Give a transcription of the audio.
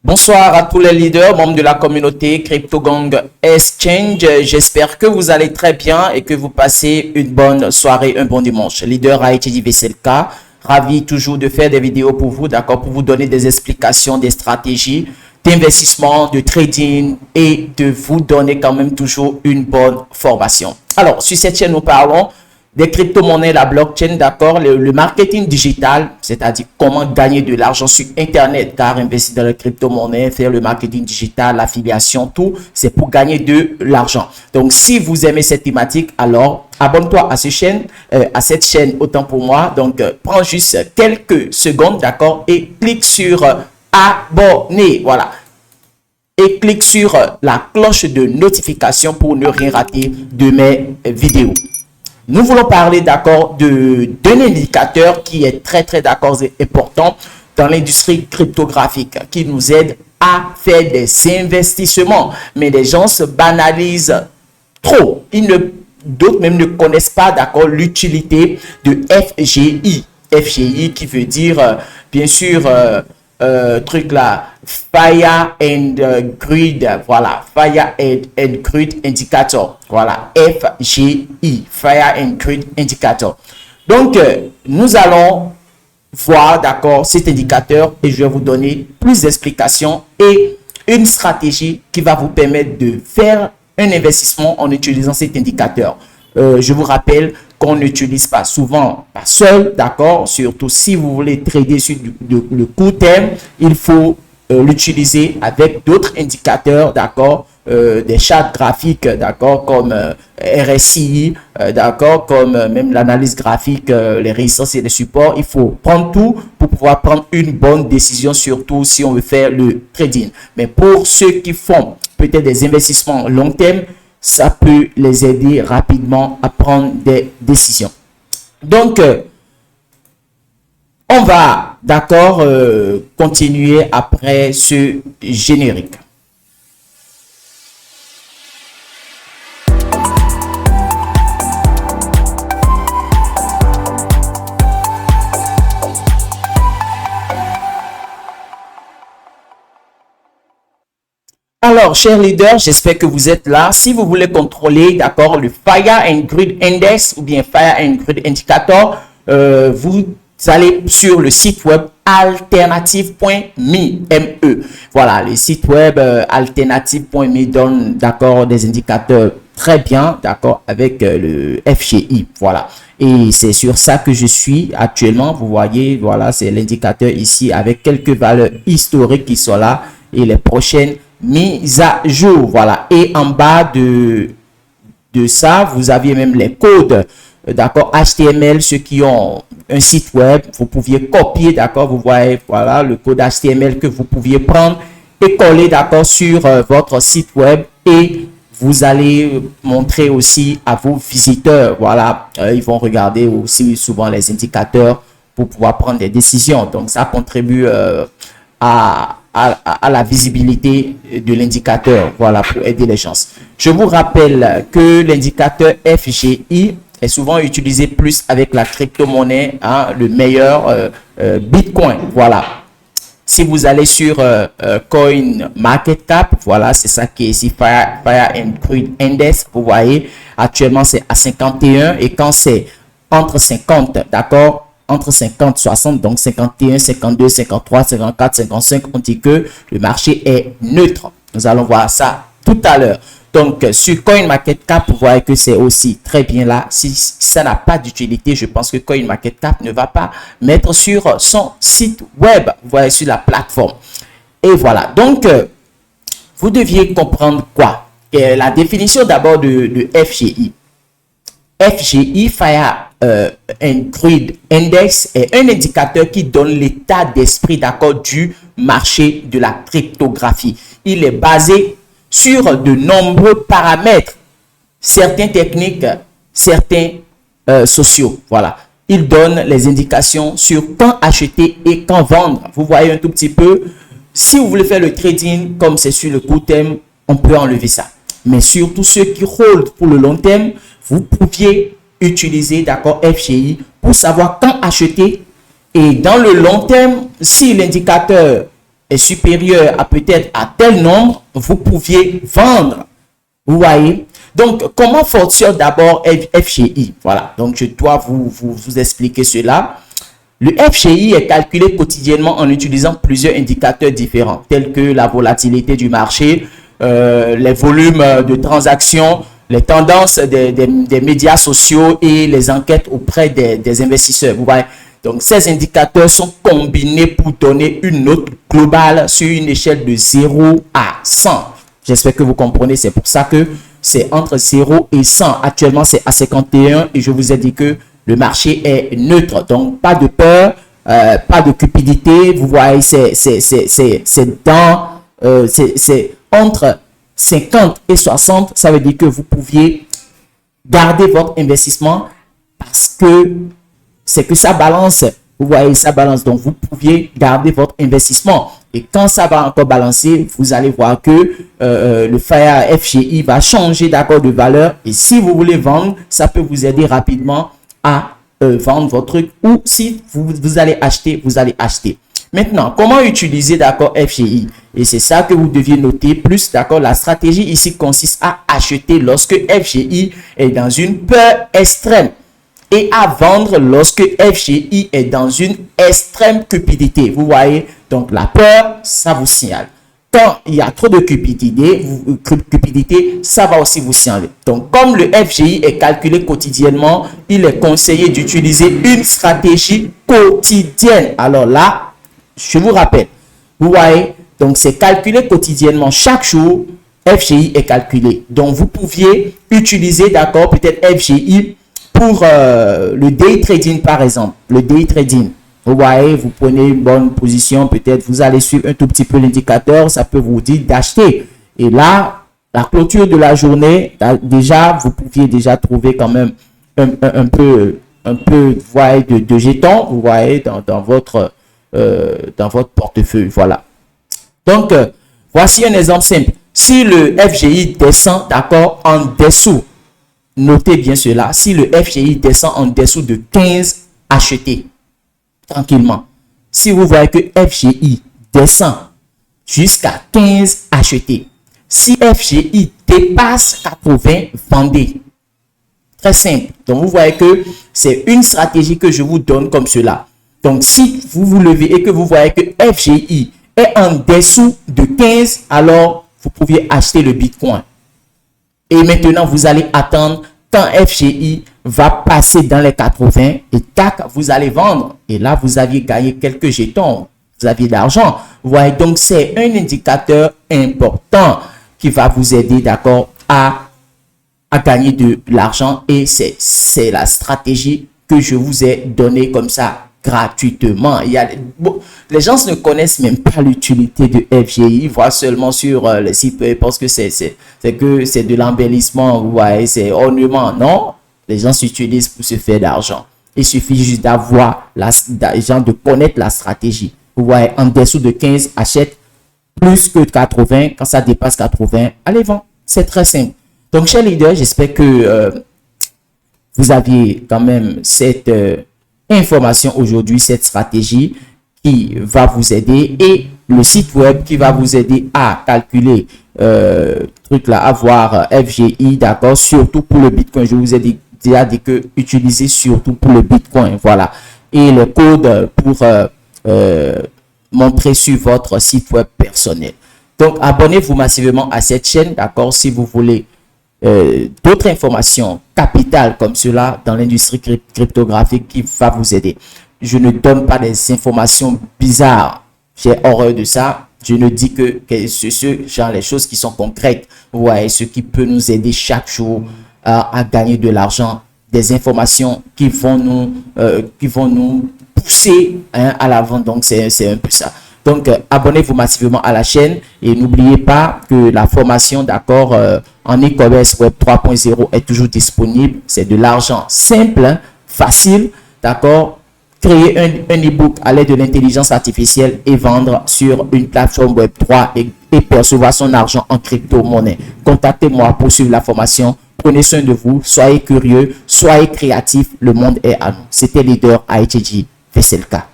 Bonsoir à tous les leaders, membres de la communauté CryptoGang Exchange. J'espère que vous allez très bien et que vous passez une bonne soirée, un bon dimanche. Leader Haïti VCLK, ravi toujours de faire des vidéos pour vous, d'accord, pour vous donner des explications, des stratégies d'investissement, de trading et de vous donner quand même toujours une bonne formation. Alors, sur cette chaîne, nous parlons des crypto-monnaies, la blockchain, d'accord, le marketing digital, c'est-à-dire comment gagner de l'argent sur Internet, car investir dans les crypto-monnaies, faire le marketing digital, l'affiliation, tout, c'est pour gagner de l'argent. Donc, si vous aimez cette thématique, alors abonne-toi à cette chaîne, autant pour moi. Donc, prends juste quelques secondes, d'accord, et clique sur abonner, voilà. Et clique sur la cloche de notification pour ne rien rater de mes vidéos. Nous voulons parler, d'accord, d'un indicateur qui est très d'accord important dans l'industrie cryptographique, qui nous aide à faire des investissements. Mais les gens se banalisent trop. D'autres même ne connaissent pas, d'accord, l'utilité de FGI. FGI qui veut dire, bien sûr, truc là, Fire and Grid, voilà, Fire and Grid Indicator, voilà, FGI, Fire and Grid Indicator. Donc, nous allons voir, d'accord, cet indicateur et je vais vous donner plus d'explications et une stratégie qui va vous permettre de faire un investissement en utilisant cet indicateur. Je vous rappelle qu'on n'utilise pas souvent pas seul, d'accord, surtout si vous voulez trader sur le court terme, il faut l'utiliser avec d'autres indicateurs, d'accord, des charts graphiques, d'accord, comme RSI, d'accord, comme même l'analyse graphique, les résistances et les supports. Il faut prendre tout pour pouvoir prendre une bonne décision, surtout si on veut faire le trading. Mais pour ceux qui font peut-être des investissements long terme, ça peut les aider rapidement à prendre des décisions. Donc, on va, d'accord, continuer après ce générique. Alors, chers leaders, j'espère que vous êtes là. Si vous voulez contrôler, d'accord, le Fire and Grid Index ou bien Fire and Grid Indicator, vous allez sur le site web alternative.me. Voilà, le site web alternative.me donne, d'accord, des indicateurs très bien, d'accord, avec le FGI. Voilà. Et c'est sur ça que je suis actuellement. Vous voyez, voilà, c'est l'indicateur ici avec quelques valeurs historiques qui sont là et les prochaines mise à jour, voilà. Et en bas de ça, vous aviez même les codes, d'accord, HTML. Ceux qui ont un site web, vous pouviez copier, d'accord, vous voyez, voilà, le code HTML que vous pouviez prendre et coller, d'accord, sur votre site web et vous allez montrer aussi à vos visiteurs, voilà, ils vont regarder aussi souvent les indicateurs pour pouvoir prendre des décisions. Donc, ça contribue à la visibilité de l'indicateur, voilà, pour aider les gens. Je vous rappelle que l'indicateur FGI est souvent utilisé plus avec la crypto-monnaie, hein, le meilleur Bitcoin, voilà. Si vous allez sur CoinMarketCap, voilà, c'est ça qui est ici, Fire and Grid Index, vous voyez, actuellement c'est à 51 et quand c'est entre 50, d'accord, entre 50, 60, donc 51, 52, 53, 54, 55, on dit que le marché est neutre. Nous allons voir ça tout à l'heure. Donc, sur CoinMarketCap, vous voyez que c'est aussi très bien là. Si ça n'a pas d'utilité, je pense que CoinMarketCap ne va pas mettre sur son site web, vous voyez, sur la plateforme. Et voilà. Donc, vous deviez comprendre quoi? La définition d'abord de FGI. FGI, Fire and Grid Index, est un indicateur qui donne l'état d'esprit, d'accord, du marché de la cryptographie. Il est basé sur de nombreux paramètres, certains techniques, certains sociaux. Voilà. Il donne les indications sur quand acheter et quand vendre. Vous voyez un tout petit peu. Si vous voulez faire le trading, comme c'est sur le court terme, on peut enlever ça. Mais surtout ceux qui hold pour le long terme, vous pouviez utiliser, d'accord, FGI pour savoir quand acheter. Et dans le long terme, si l'indicateur est supérieur à peut-être à tel nombre, vous pouviez vendre. Vous voyez? Donc, comment fonctionne d'abord FGI? Voilà, donc je dois vous expliquer cela. Le FGI est calculé quotidiennement en utilisant plusieurs indicateurs différents, tels que la volatilité du marché, les volumes de transactions, les tendances des médias sociaux et les enquêtes auprès des investisseurs. Vous voyez? Donc, ces indicateurs sont combinés pour donner une note globale sur une échelle de 0 à 100. J'espère que vous comprenez. C'est pour ça que c'est entre 0 et 100. Actuellement, c'est à 51 et je vous ai dit que le marché est neutre. Donc, pas de peur, pas de cupidité. Vous voyez, c'est entre 50 et 60. Ça veut dire que vous pouviez garder votre investissement parce que c'est que ça balance. Vous voyez, ça balance. Donc, vous pouviez garder votre investissement. Et quand ça va encore balancer, vous allez voir que le FIRE FGI va changer d'accord de valeur. Et si vous voulez vendre, ça peut vous aider rapidement à vendre votre truc. Ou si vous allez acheter, vous allez acheter. Maintenant, comment utiliser d'accord FGI? Et c'est ça que vous deviez noter. Plus d'accord, la stratégie ici consiste à acheter lorsque FGI est dans une peur extrême. Et à vendre lorsque FGI est dans une extrême cupidité. Vous voyez, donc la peur, ça vous signale. Quand il y a trop de cupidité, ça va aussi vous signaler. Donc, comme le FGI est calculé quotidiennement, il est conseillé d'utiliser une stratégie quotidienne. Alors là, je vous rappelle, vous voyez, donc c'est calculé quotidiennement. Chaque jour, FGI est calculé. Donc, vous pouviez utiliser, d'accord, peut-être FGI pour le day trading, par exemple. Le day trading. Vous voyez, vous prenez une bonne position, peut-être vous allez suivre un tout petit peu l'indicateur, ça peut vous dire d'acheter. Et là, la clôture de la journée, déjà, vous pouviez déjà trouver quand même un peu vous voyez, de jetons, vous voyez, dans votre portefeuille. Voilà. Donc, voici un exemple simple. Si le FGI descend, d'accord, en dessous, notez bien cela, si le FGI descend en dessous de 15, achetez. Tranquillement. Si vous voyez que FGI descend jusqu'à 15, achetez. Si FGI dépasse 80, vendez. Très simple. Donc, vous voyez que c'est une stratégie que je vous donne comme cela. Donc, si vous vous levez et que vous voyez que FGI est en dessous de 15, alors vous pouviez acheter le Bitcoin. Et maintenant, vous allez attendre quand FGI va passer dans les 80 et tac, vous allez vendre. Et là, vous aviez gagné quelques jetons. Vous aviez de l'argent. Vous voyez, donc c'est un indicateur important qui va vous aider, d'accord, à gagner de l'argent. Et c'est la stratégie que je vous ai donnée comme ça gratuitement. Les gens ne connaissent même pas l'utilité de FGI. Ils voient seulement sur le site parce que c'est de l'embellissement. Vous voyez, c'est ornement. Non. Les gens s'utilisent pour se faire d'argent. Il suffit juste de connaître la stratégie. Vous voyez, en dessous de 15, achète plus que 80. Quand ça dépasse 80, allez vendre. C'est très simple. Donc, chers leaders, j'espère que vous aviez quand même cette information aujourd'hui, cette stratégie qui va vous aider et le site web qui va vous aider à calculer avoir FGI, d'accord, surtout pour le Bitcoin. Je vous ai déjà dit que utilisez surtout pour le Bitcoin, voilà. Et le code pour montrer sur votre site web personnel. Donc, abonnez-vous massivement à cette chaîne, d'accord, si vous voulez d'autres informations capitales comme cela dans l'industrie cryptographique qui va vous aider. Je ne donne pas des informations bizarres. J'ai horreur de ça. Je ne dis que genre les choses qui sont concrètes. Vous voyez, ce qui peut nous aider chaque jour à gagner de l'argent. Des informations qui vont nous pousser à l'avant. Donc, c'est un peu ça. Donc, abonnez-vous massivement à la chaîne et n'oubliez pas que la formation, d'accord, en e-commerce web 3.0 est toujours disponible. C'est de l'argent simple, hein, facile, d'accord. Créer un e-book à l'aide de l'intelligence artificielle et vendre sur une plateforme web 3 et percevoir son argent en crypto-monnaie. Contactez-moi pour suivre la formation. Prenez soin de vous, soyez curieux, soyez créatifs. Le monde est à nous. C'était Leader ITG Veselka.